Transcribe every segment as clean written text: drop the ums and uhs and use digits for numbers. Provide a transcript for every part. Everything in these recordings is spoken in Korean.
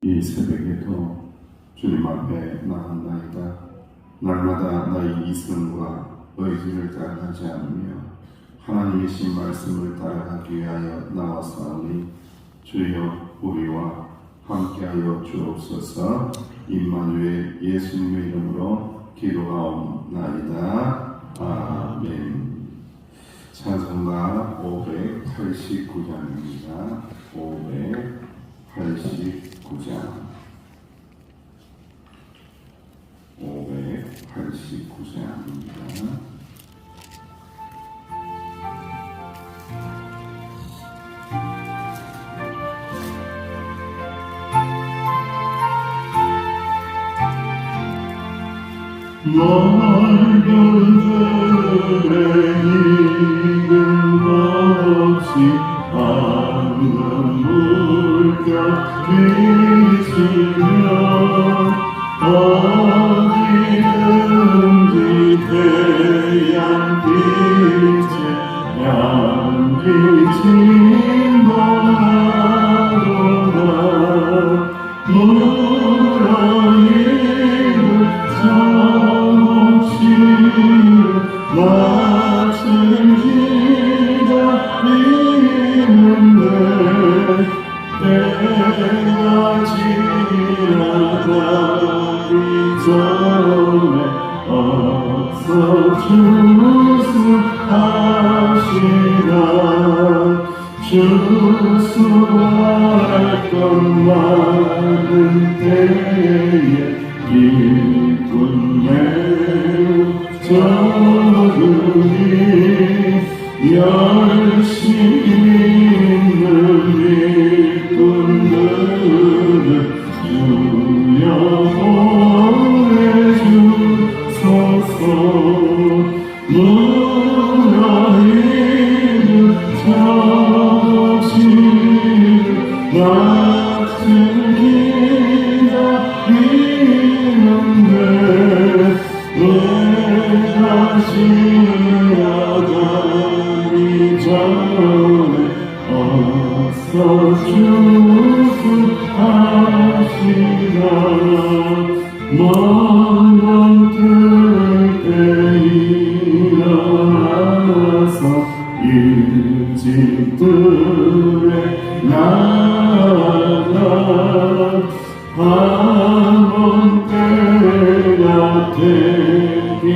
이 새벽에도 주님 앞에 나아나이다. 날마다 나의 이성과 의지를 따라가지 않으며 하나님의 신 말씀을 따라가기 위하여 나왔사오니 주여 우리와 함께하여 주옵소서. 임마누엘 예수님의 이름으로 기도하옵나이다. 아멘. 찬송가 589장입니다. 589장. 589장입니다. 넓은 들에 익은 없이 하늘 물결 비치며 어디든지 태양빛에 양빛이 너나로다 물어있는 마침 기다리는데 때가 지나가기 전에 어서 주수하시라. 주수할 것 많은 때에 기쁜 매우 적으니 열심히 있는 일꾼들은 주여 보내주소서. 무너있는 정신을 같은 기다리는데 내가 지나가기 전에 어서 주수하시라. 먼 뜰 때 일어나서 일찍 뜰에 나가 한번 때가 되기까지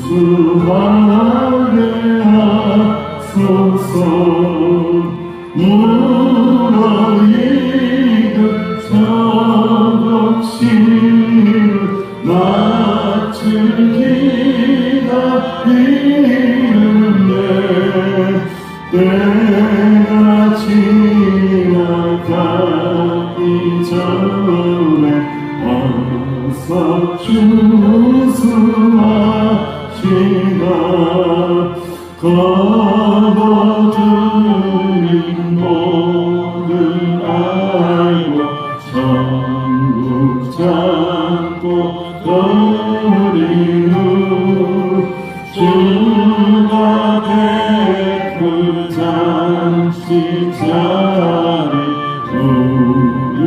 주수하게 하소서. 무너익은 정신을 마치 기다리는데 때가 지나가기 전에 어서 주수하시라. 거버들인 모든 알고 천국 찾고 떠리는 주가 베푼 잔치 자리 우리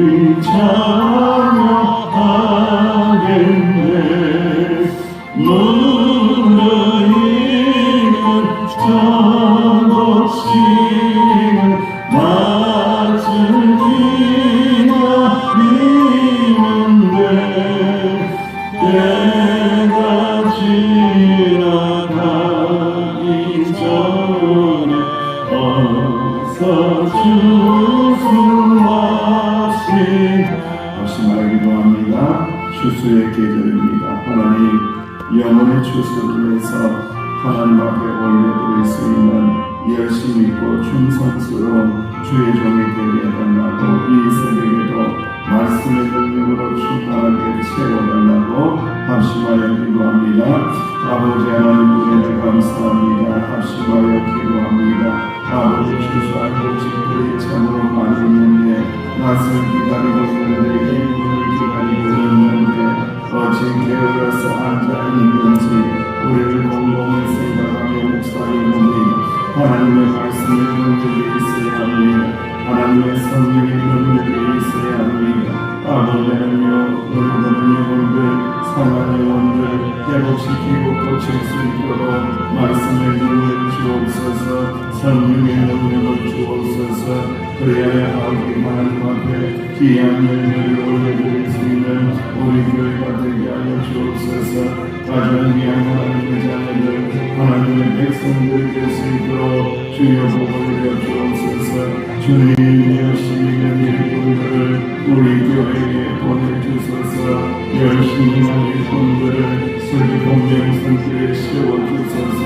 찬양하겠네. 무너있는 정신을 마치 기다리는데 때가 지나가기 전에 어서 주수하시라. 다시 말하기도 합니다. 추수의 계절입니다. 하나님 영혼의 추수를 위해서 하나님 앞에 올려드릴 수 있는 열심 있고 충성스러운 주의 종이 되게 해달라고, 이 새벽에도 말씀의 능력으로 충만하게 채워달라고 합심하여 기도합니다. 아버지 하나님 은혜를 감사합니다. 합심하여 기도합니다. 아버지 추수하고 집들이 참으로 많이 있는데 낯을 기다리고 있는데 기쁨을 기다리고 있는데 어찌 게을러서 앉아있는지 우리를 곰곰이 생각하며 묵상하오니 하나님의 말씀을 눈뜨게 있어야 합니다. 하나님의 성령의 능력이 있어야 합니다. 아버지는요, 너희들은 영혼들, 상한 영혼들 회복시키고 고칠 수 있도록 말씀의 능력을 주옵소서, 성령의 능력을 주옵소서. 그래야 하나님 앞에 귀한 열매를 올려드릴 수 있는 우리 교회가 되게 하여 주옵소서. 가장 귀한 하나님의 자녀들, 하나님의 백성들 될 수 있도록 주여 복을 내려 주옵소서. 주님 열심히 있는 일꾼들을 우리 교회에 보내주소서. 열심히 하는 일꾼들을 슬기로운 명성들에 세워주소서.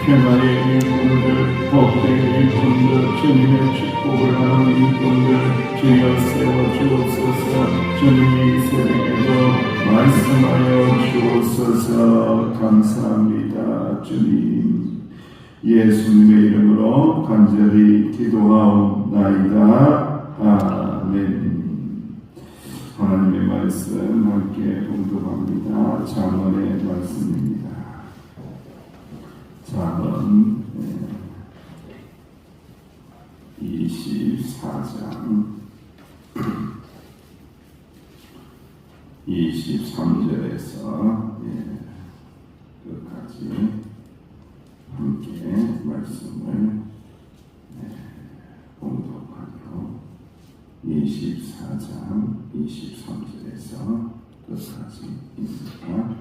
평화의 일꾼들, 복된 일꾼들, 주님의 축복을 하는 일꾼들 주여 세워주옵소서. 주님이 이 새벽에도 말씀하여 주옵소서. 감사합니다. 주님 예수님의 이름으로 간절히 기도하옵나이다. 아멘. 하나님의 말씀 함께 봉독합니다. 잠언의 말씀입니다. 잠언 24장 23절에서 끝까지 함께 말씀을 봉독하며 24장 23절에서 끝까지입니다.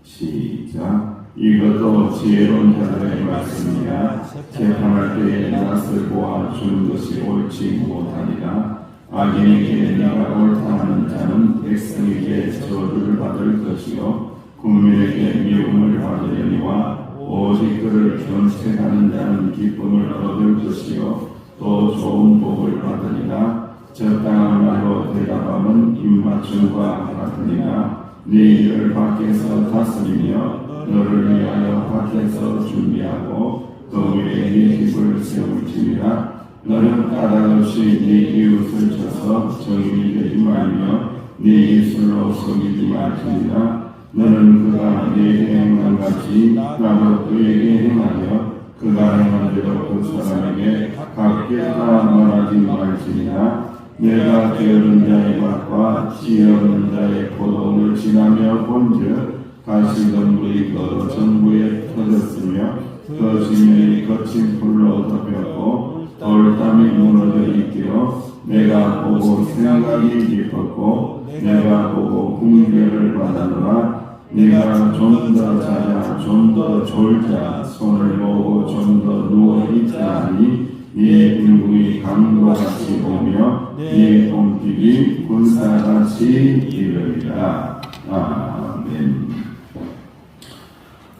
시작. 이것도 지혜로운 자들의 말씀이야. 재판할 때에 낯을 보아 주는 것이 옳지 못하니라. 악인에게 네가 옳다 하는 자는 백성에게 저주를 받을 것이요 국민에게 미움을 받으려니와 오직 그를 견책하는 자는 기쁨을 얻을 것이요 또 좋은 복을 받으리라. 적당한 말로 대답하면 입맞춤과 같으니라. 네 일을 밖에서 다스리며 너를 위하여 밖에서 준비하고 그 위에 네 집을 세울지니라. 너는 까닭없이 네 이웃을 쳐서 정인이 되지 말며 네 입술로 속이지 말지니라. 너는 그가 네게 행한 같이 나도 그에게 행하며 그가 행한 대로 그 사람에게 각기 다 말하지 말지니라. 내가 게으른 자의 밭과 씨 없는 자의 포도원을 지나며 본즉 가시덤불이 그 전부에 터졌으며 그 지면이 거친 풀로 덮였고 돌담이 무너져 있기로 내가 보고 생각이 깊었고 내가 보고 궁별을 받았노라. 네가 좀 더 자자 좀 더 졸자 손을 모으고 좀 더 누워있자 하니 네 빈궁이 강과 같이 오며 네 손길이 군사같이 이르리라. 아멘.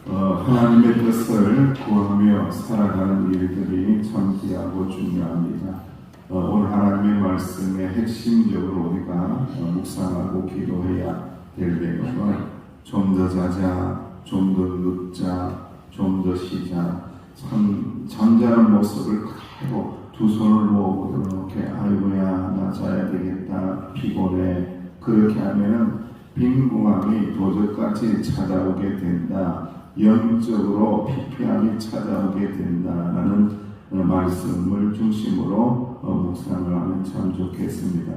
하나님의 뜻을 구하며 살아가는 일들이 참 귀하고 중요합니다. 오늘 하나님의 말씀의 핵심적으로 우리가 묵상하고 기도해야 될 내용은 좀 더 자자, 좀 더 눕자, 좀 더 쉬자. 참 잠자는 모습을 그대로 두 손을 모으고 이렇게 아이고야 나 자야 되겠다 피곤해 그렇게 하면은 빈궁함이 도적같이 찾아오게 된다. 영적으로 피폐함이 찾아오게 된다라는 말씀을 중심으로 묵상을 하면 참 좋겠습니다.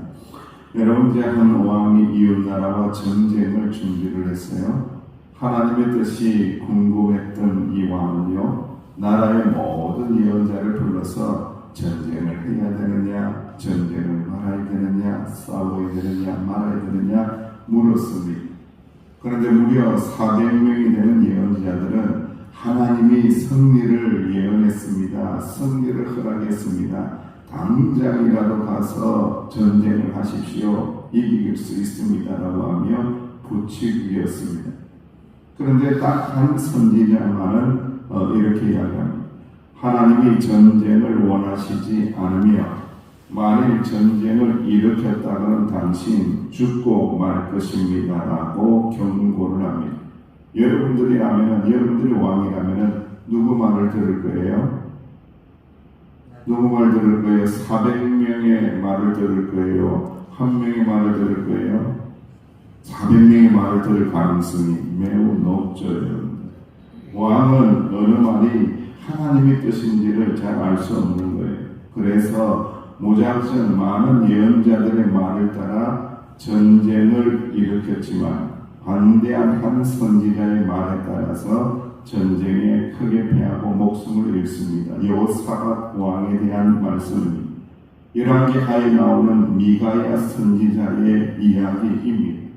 여러분 이제 한 왕이 이웃나라와 전쟁을 준비를 했어요. 하나님의 뜻이 궁금했던 이 왕은요 나라의 모든 예언자를 불러서 전쟁을 해야 되느냐 전쟁을 말아야 되느냐 싸워야 되느냐 말아야 되느냐 물었습니다. 그런데 무려 400명이 되는 예언자들은 하나님이 승리를 예언했습니다. 승리를 허락했습니다. 당장이라도 가서 전쟁을 하십시오. 이길 수 있습니다라고 하며 부추기였습니다. 그런데 딱 한 선지자만은 이렇게 이야기합니다. 하나님이 전쟁을 원하시지 않으며 만일 전쟁을 일으켰다가는 당신 죽고 말 것입니다 라고 경고를 합니다. 여러분들이 왕이라면 누구 말을 들을 거예요? 누구 말 들을 거예요? 400명의 말을 들을 거예요? 한 명의 말을 들을 거예요? 400명의 말을 들을 가능성이 매우 높죠. 왕은 어느 말이 하나님의 뜻인지를 잘 알 수 없는 거예요. 그래서 무작정 많은 예언자들의 말을 따라 전쟁을 일으켰지만 반대한 한 선지자의 말에 따라서 전쟁에 크게 패하고 목숨을 잃습니다. 여호사밧 왕에 대한 말씀입니다. 열왕기하에 나오는 미가야 선지자의 이야기입니다.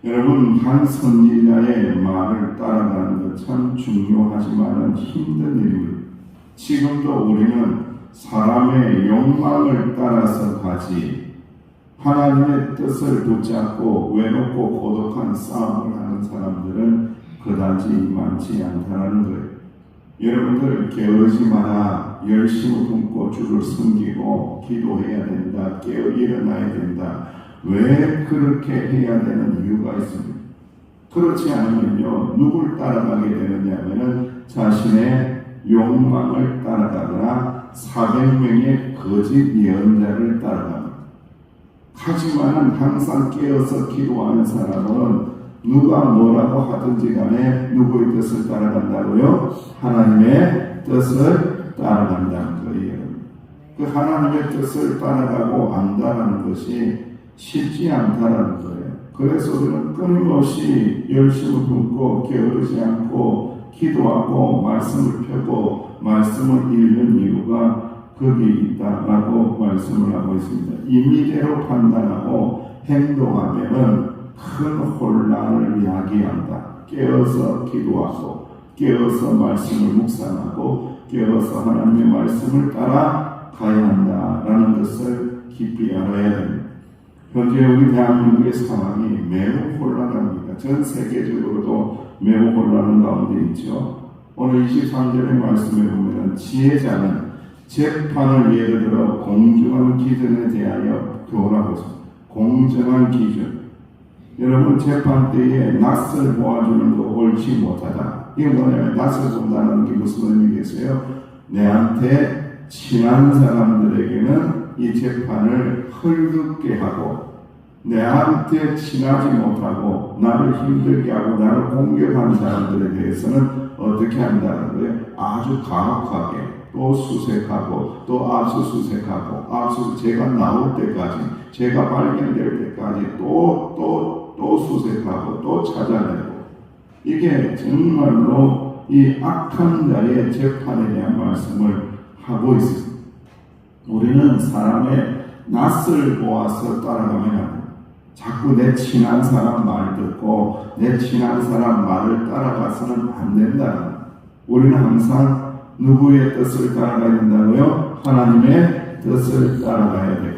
여러분, 한 선지자의 말을 따라가는 것 참 중요하지만 힘든 일입니다. 지금도 우리는 사람의 욕망을 따라서 가지 하나님의 뜻을 붙잡고 외롭고 고독한 싸움을 하는 사람들은 그다지 많지 않다는 거예요. 여러분들 게으르지 마라. 열심히 품고 주를 섬기고 기도해야 된다. 깨어 일어나야 된다. 왜 그렇게 해야 되는 이유가 있습니다. 그렇지 않으면요, 누굴 따라가게 되느냐면은 자신의 욕망을 따라가거나 400명의 거짓 예언자를 따라갑니다. 하지만 항상 깨어서 기도하는 사람은 누가 뭐라고 하든지 간에 누구의 뜻을 따라간다고요? 하나님의 뜻을 따라간다는 거예요. 그 하나님의 뜻을 따라가고 안다라는 것이 쉽지 않다라는 거예요. 그래서 우리는 끊임없이 열심을 품고 게으르지 않고 기도하고 말씀을 펴고 말씀을 읽는 이유가 거기에 있다라고 말씀을 하고 있습니다. 임의대로 판단하고 행동하면은 큰 혼란을 야기한다. 깨어서 기도하고 깨어서 말씀을 묵상하고 깨어서 하나님의 말씀을 따라 가야 한다라는 것을 깊이 알아야 됩니다. 현재 우리 대한민국의 상황이 매우 혼란합니다. 전 세계적으로도 매우 혼란한 가운데 있죠. 오늘 23절의 말씀에 보면 지혜자는 재판을 예를 들어 공정한 기준에 대하여 교훈하고 있습니다. 공정한 기준. 여러분, 재판 때에 낯을 보아주는 거 옳지 못하다. 이게 뭐냐면 낯을 본다는 게 무슨 의미겠어요? 내한테 친한 사람들에게는 이 재판을 헐겁게 하고 내한테 친하지 못하고 나를 힘들게 하고 나를 공격하는 사람들에 대해서는 어떻게 한다는 거예요? 아주 가혹하게 또 수색하고 또 압수수색하고 제가 나올 때까지 제가 발견될 때까지 또 수색하고 또 찾아내고 이게 정말로 이 악한 자의 재판에 대한 말씀을 하고 있습니다. 우리는 사람의 낯을 보아서 따라가면 안 됩니다. 자꾸 내 친한 사람 말 듣고 내 친한 사람 말을 따라가서는 안 된다. 우리는 항상 누구의 뜻을 따라가야 된다고요? 하나님의 뜻을 따라가야 되고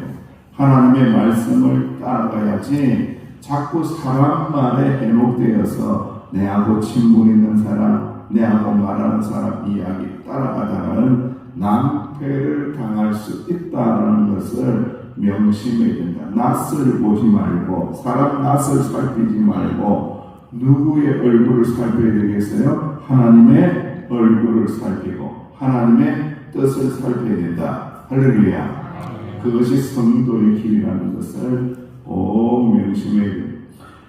하나님의 말씀을 따라가야지 자꾸 사람 말에 해독되어서 내하고 친분 있는 사람, 내하고 말하는 사람 이야기 따라가다가는 낭패를 당할 수 있다는 것을 명심해야 된다. 낯을 보지 말고 사람 낯을 살피지 말고 누구의 얼굴을 살펴야 되겠어요? 하나님의 얼굴을 살피고 하나님의 뜻을 살펴야 된다. 할렐루야. 그것이 성도의 길이라는 것을 꼭 명심해야 됩니다.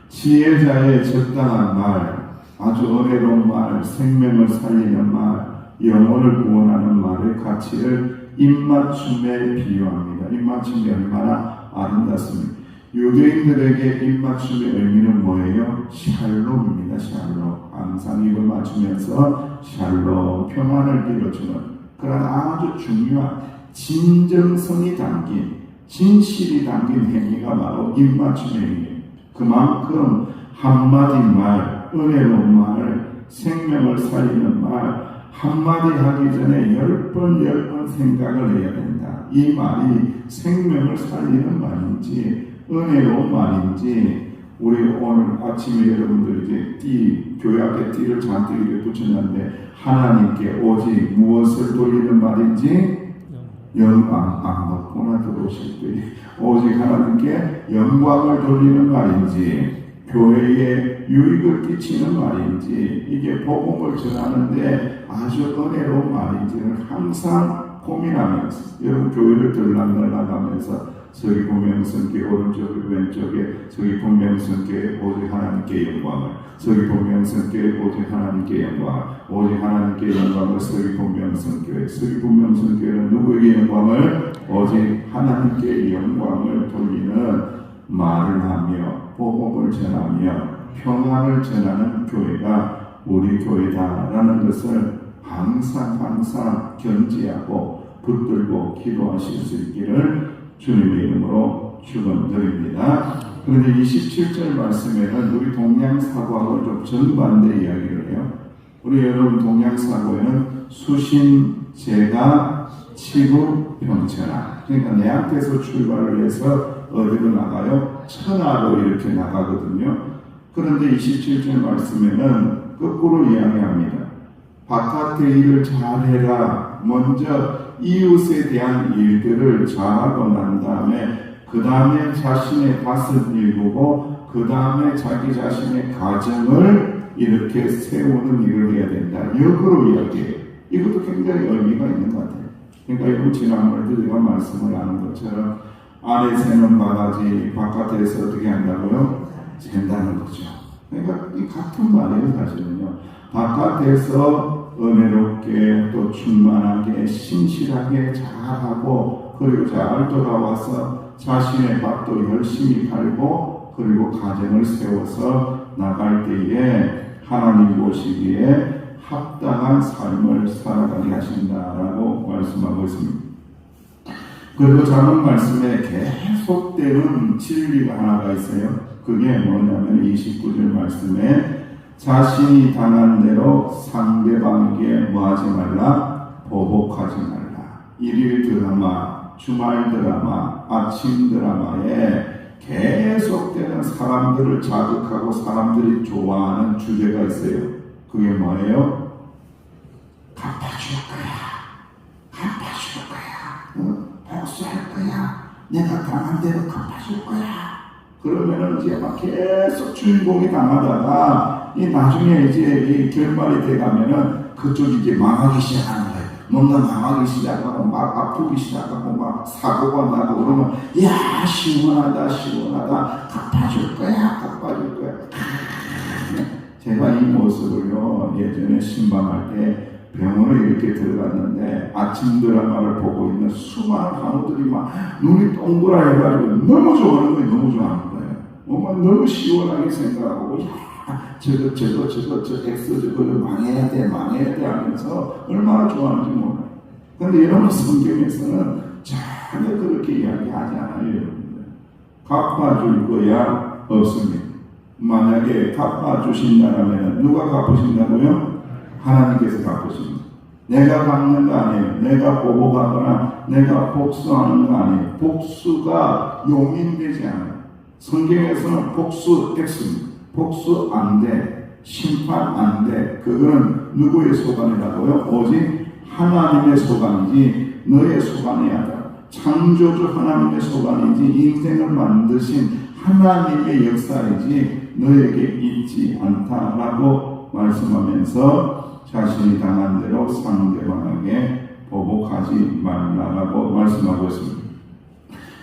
지혜자의 적당한 말, 아주 은혜로운 말, 생명을 살리는 말, 영혼을 구원하는 말의 가치를 입맞춤에 비유합니다. 입맞춤이 얼마나 아름답습니다. 유대인들에게 입맞춤의 의미는 뭐예요? 샬롬입니다. 샬롬. 항상 입을 맞추면서 샬롬, 평안을 빌어주는 그런 아주 중요한 진정성이 담긴, 진실이 담긴 행위가 바로 입맞춤의 행위입니다. 그만큼 한마디 말, 은혜로운 말, 생명을 살리는 말, 한마디 하기 전에 10번 생각을 해야 된다. 이 말이 생명을 살리는 말인지 은혜로운 말인지 우리 오늘 아침에 여러분들 이제 교회 앞에 띠를 잔뜩 이렇게 붙였는데 하나님께 오직 무엇을 돌리는 말인지 영광 먹거나 들어오실 때 오직 하나님께 영광을 돌리는 말인지 교회에 유익을 끼치는 말인지 이게 복음을 전하는데 아주 은혜로운 말인지는 항상 고민하면서 여러분 교회를 들락날락하면서 저기 보면 성께 오른쪽에 왼쪽에 저기 보면 성께 오직 하나님께 영광을 저기 보면 성께 오직 하나님께 영광을 오직 하나님께 영광을 저기 보면 성교회 저기 보면 성교회는 누구에게 영광을 오직 하나님께 영광을 돌리는 말을 하며 복음을 전하며 평안을 전하는 교회가 우리 교회다라는 것을 항상 견지하고 붙들고 기도하실 수 있기를 주님의 이름으로 축원드립니다. 그런데 27절 말씀에는 우리 동양사고하고 좀 정반대 이야기를 해요. 우리 여러분 동양사고에는 수신, 제가, 치구, 병천하. 그러니까 내한테서 출발을 해서 어디로 나가요? 천하로 이렇게 나가거든요. 그런데 27절 말씀에는 거꾸로 이야기합니다. 바깥의 일을 잘해라. 먼저 이웃에 대한 일들을 잘하고 난 다음에 그 다음에 자신의 밭을 일구고 그 다음에 자기 자신의 가정을 이렇게 세우는 일을 해야 된다. 역으로 이야기해요. 이것도 굉장히 의미가 있는 것 같아요. 그러니까 여러분 지난번에도 제가 말씀을 하는 것처럼 안에 새는 바가지 바깥에서 어떻게 한다고요? 잰다는 거죠. 그러니까 이 같은 말이에요. 사실은요. 바깥에서 은혜롭게 또 충만하게 신실하게 잘하고 그리고 잘 돌아와서 자신의 밭도 열심히 팔고 그리고 가정을 세워서 나갈 때에 하나님 보시기에 합당한 삶을 살아가게 하신다라고 말씀하고 있습니다. 그리고 작은 말씀에 계속되는 진리가 하나가 있어요. 그게 뭐냐면 29절 말씀에 자신이 당한 대로 상대방에게 뭐하지 말라? 보복하지 말라. 일일 드라마, 주말 드라마, 아침 드라마에 계속되는 사람들을 자극하고 사람들이 좋아하는 주제가 있어요. 그게 뭐예요? 갚아줄 거야. 갚아줄 거야. 복수할 거야. 내가 당한 대로 갚아줄 거야. 그러면은 이제 막 계속 주인공이 당하다가 이 나중에 이제 이 결말이 돼가면은 그쪽이 이제 망하기 시작하는 거예요. 뭔가 망하기 시작하고 막 아프기 시작하고 막 사고가 나고 그러면 야 시원하다 갚아줄 거야. 제가 이 모습을요 예전에 신방할 때 병원에 이렇게 들어갔는데 아침 드라마를 보고 있는 수많은 간호들이 막 눈이 동그라해가지고 너무 좋아하는 거예요. 정말 너무 시원하게 생각하고 저거 X 저거 망해야 돼 하면서 얼마나 좋아하는지 몰라요. 그런데 여러분 성경에서는 전혀 그렇게 이야기하지 않아요. 여러분들 갚아줄 거야 없습니다. 만약에 갚아주신다면 누가 갚으신다고요? 하나님께서 갚으십니다. 내가 갚는 거 아니에요. 내가 보복하거나 내가 복수하는 거 아니에요. 복수가 용인되지 않아요. 성경에서는 복수 X입니다. 복수 안 돼. 심판 안 돼. 그거는 누구의 소관이라고요? 오직 하나님의 소관이지 너의 소관이 아니라 창조주 하나님의 소관이지 인생을 만드신 하나님의 역사이지 너에게 있지 않다라고 말씀하면서 자신이 당한 대로 상대방에게 보복하지 말라라고 말씀하고 있습니다.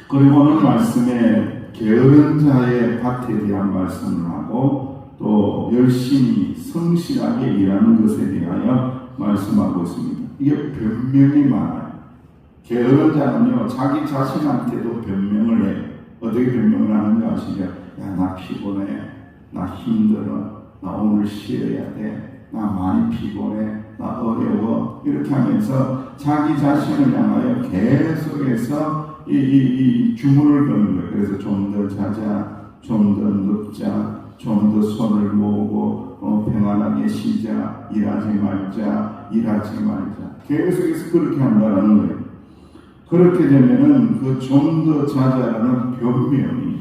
그리고 오늘 말씀에 게으른 자의 밭에 대한 말씀을 하고 또 열심히 성실하게 일하는 것에 대하여 말씀하고 있습니다. 이게 변명이 많아요. 게으른 자는요 자기 자신한테도 변명을 해요. 어떻게 변명을 하는지 아시죠? 야, 나 피곤해, 나 힘들어, 나 오늘 쉬어야 돼, 나 많이 피곤해, 나 어려워 이렇게 하면서 자기 자신을 향하여 계속해서 이 주문을 거는 거예요. 그래서 좀 더 자자, 좀 더 눕자, 좀 더 손을 모으고 평안하게 쉬자, 일하지 말자. 계속해서 그렇게 한다는 거예요. 그렇게 되면은 그 좀 더 자자라는 변명이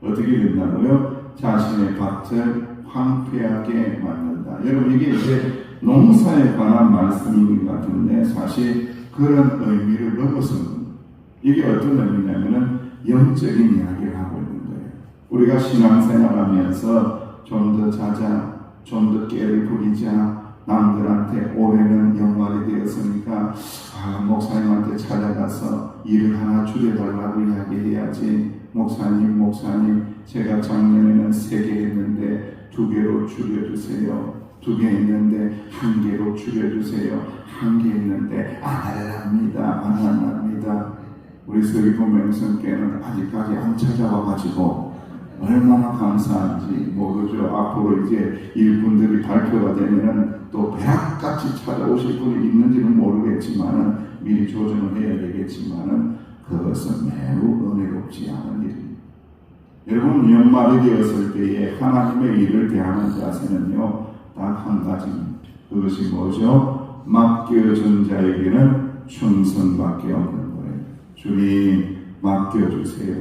어떻게 된다고요? 자신의 밭을 황폐하게 만든다. 여러분 이게 이제 농사에 관한 말씀인 것 같은데 사실 그런 의미를 넘어서는 이게 어떤 의미냐면은 영적인 이야기를 하고 있는 거예요. 우리가 신앙생활하면서 좀 더 자자, 좀 더 깨를 부리자, 남들한테 올해는 연말이 되었으니까 목사님한테 찾아가서 일을 하나 줄여달라고 이야기해야지. 목사님 제가 작년에는 3개 했는데 2개로 줄여주세요. 2개 했는데 1개로 줄여주세요. 1개 했는데 안 할랍니다. 우리 서귀포 명성교회는 아직까지 안 찾아와가지고 얼마나 감사한지 모르죠. 앞으로 이제 일꾼들이 발표가 되면은 또 벼락같이 찾아오실 분이 있는지는 모르겠지만은 미리 조정을 해야 되겠지만은 그것은 매우 은혜롭지 않은 일입니다. 여러분, 연말이 되었을 때에 하나님의 일을 대하는 자세는요 딱 한 가지입니다. 그것이 뭐죠? 맡겨준 자에게는 충성밖에 없는 거예요. 주님 맡겨주세요.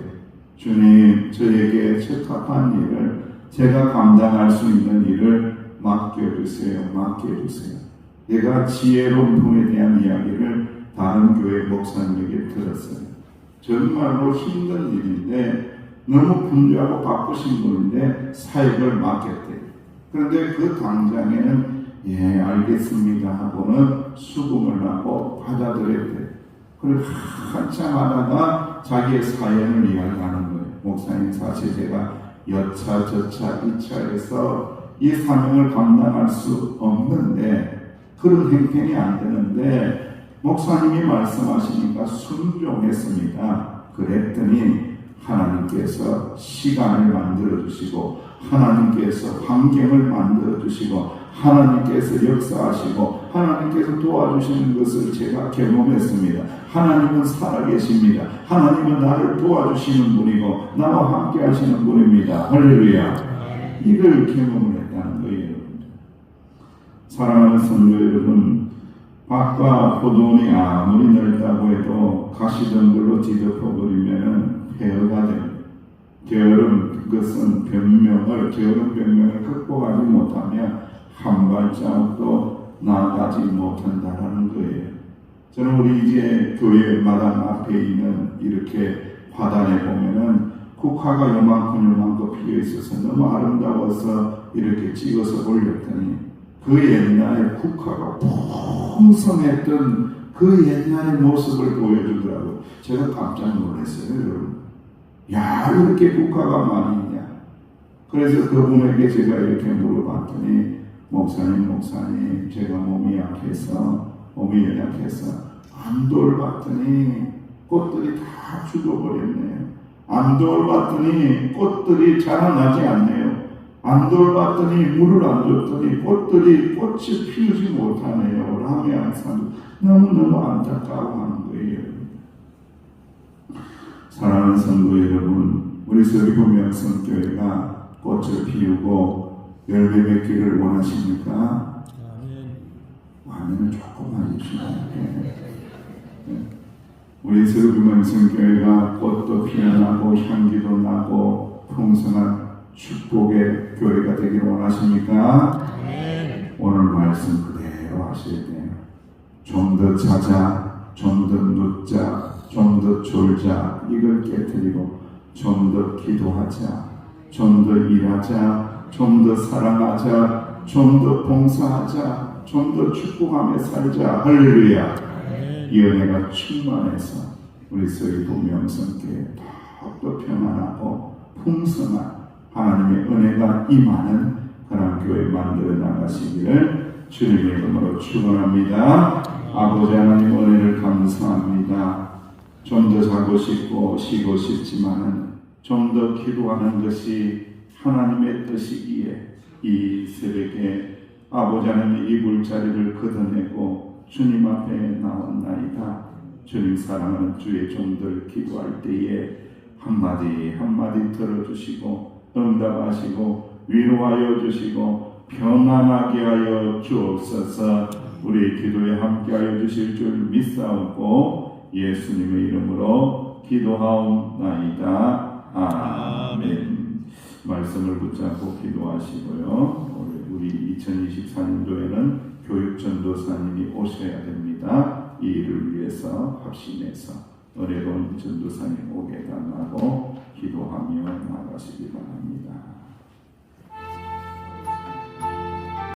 주님 저에게 적합한 일을, 제가 감당할 수 있는 일을 맡겨주세요. 맡겨주세요. 내가 지혜로운 분에 대한 이야기를 다른 교회 목사님에게 들었어요. 정말로 힘든 일인데 너무 분주하고 바쁘신 분인데 사역을 맡겼대요. 그런데 그 당장에는 예 알겠습니다 하고는 수긍을 하고 받아들였대요. 그리고 한참 하다가 자기의 사연을 이야기하는 거예요. 목사님, 사실 제가 여차 저차 이차해서 이 사명을 감당할 수 없는데, 그런 행편이 안 되는데 목사님이 말씀하시니까 순종했습니다. 그랬더니 하나님께서 시간을 만들어 주시고, 하나님께서 환경을 만들어 주시고, 하나님께서 역사하시고, 하나님께서 도와주시는 것을 제가 경험했습니다. 하나님은 살아계십니다. 하나님은 나를 도와주시는 분이고 나와 함께 하시는 분입니다. 할렐루야. 이걸 경험을 했다는 거예요. 사랑하는 성도 여러분, 밭과 포도원이 아무리 넓다고 해도 가시덤불로 뒤덮어버리면 폐허가 됩니다. 게으른 변명을 극복하지 못하면 한 발자국도 나아가지 못한다는 거예요. 저는 우리 이제 교회 마당 앞에 있는 이렇게 화단에 보면은 국화가 요만큼 피어 있어서 너무 아름다워서 이렇게 찍어서 올렸더니 그 옛날에 국화가 풍성했던 그 옛날의 모습을 보여주더라고요. 제가 깜짝 놀랐어요, 여러분. 야, 이렇게 국화가 많이 있냐. 그래서 그분에게 제가 이렇게 물어봤더니 목사님, 제가 몸이 연약해서 안 돌봤더니 꽃들이 다 죽어버렸네요. 안 돌봤더니 꽃들이 자라나지 않네요. 안 돌봤더니 물을 안 줬더니 꽃이 피우지 못하네요. 라며 항상 너무너무 안타까워하는 거예요. 사랑하는 성도 여러분, 우리 서귀포 명성교회가 꽃을 피우고 열매 맺기를 원하십니까? 아멘은 조금만 해주시면 우리 서귀포 명성교회가 꽃도 피어나고 향기도 나고 풍성한 축복의 교회가 되기를 원하십니까? 오늘 말씀 그대로 하셔야 돼요. 좀 더 자자, 좀 더 눕자, 좀 더 졸자, 이걸 깨뜨리고 좀 더 기도하자, 좀 더 일하자, 좀 더 사랑하자, 좀 더 봉사하자, 좀 더 축복하며 살자. 할렐루야. 이 은혜가 충만해서 우리 서귀포 명성교회 더욱더 평안하고 풍성한 하나님의 은혜가 임하는 그런 교회 만들어 나가시기를 주님의 이름으로 축원합니다. 아버지 하나님, 은혜를 감사합니다. 좀 더 자고 싶고 쉬고 싶지만은 좀 더 기도하는 것이 하나님의 뜻이기에 이 새벽에 아버지 하나님의 이불자리를 걷어내고 주님 앞에 나왔나이다. 주님 사랑하는 주의 종들 기도할 때에 한마디 한마디 들어주시고 응답하시고 위로하여 주시고 평안하게 하여 주옵소서. 우리 기도에 함께하여 주실 줄 믿사옵고 예수님의 이름으로 기도하옵나이다. 아멘. 말씀을 붙잡고 기도하시고요. 우리 2024년도에는 교육전도사님이 오셔야 됩니다. 이 일을 위해서 합심해서 은혜로운 전도사님 오게 달라고 기도하며 나가시기 바랍니다.